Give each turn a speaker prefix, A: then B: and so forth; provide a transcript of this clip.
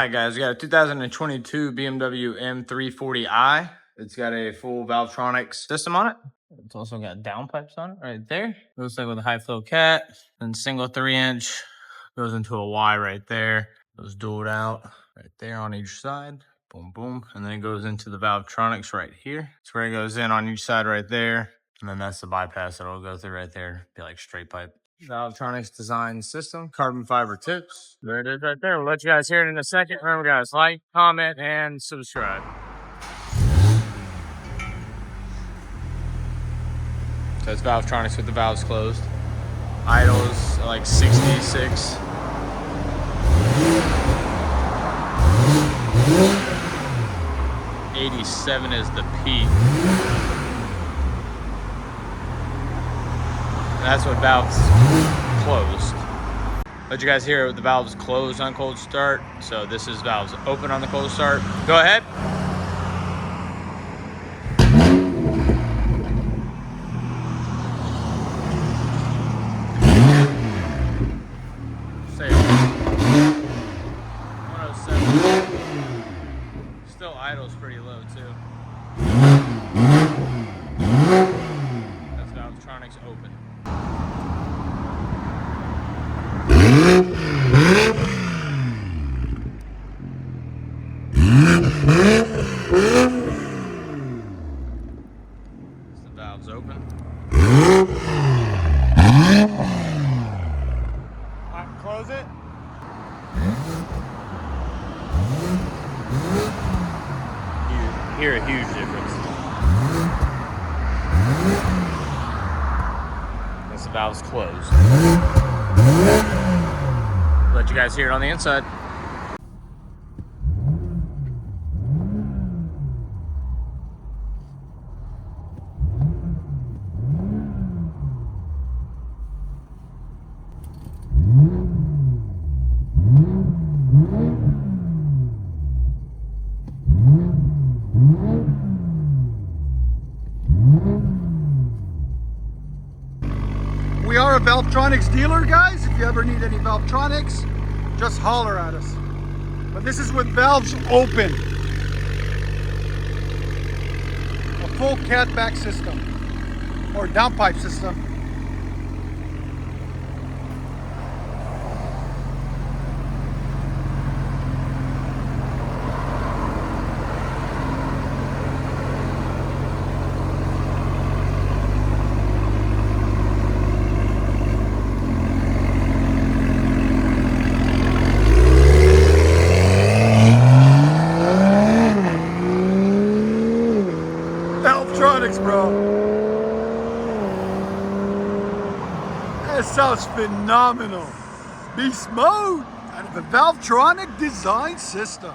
A: Alright guys, we got a 2022 BMW M340i. It's got a full Valvetronic system on it. It's also got downpipes on it right there. Looks like with a high flow cat. Then single 3-inch goes into a Y right there. Goes dualed out right there on each side. Boom, boom. And then it goes into the Valvetronics right here. That's where it goes in on each side right there. And then that's the bypass that'll go through right there. Be like straight pipe. Valvetronics design system, carbon fiber tips. There it is right there. We'll let you guys hear it in a second. Remember guys, like, comment, and subscribe. So it's Valvetronics with the valves closed. Idles like 66. '87 is the peak. And that's what valves closed. Let you guys hear what the valves closed on cold start. So this is valves open on the cold start. Go ahead. Say 107. Still idles pretty low too. That's Valvetronics open. The valve's open. Close it. You hear a huge difference. This valve's closed. Let you guys hear it on the inside.
B: We are a Valvetronics dealer, guys. If you ever need any Valvetronics, just holler at us. But this is with valves open. A full catback system or downpipe system. Bro, that sounds phenomenal. Beast mode out of the Valvetronic design system.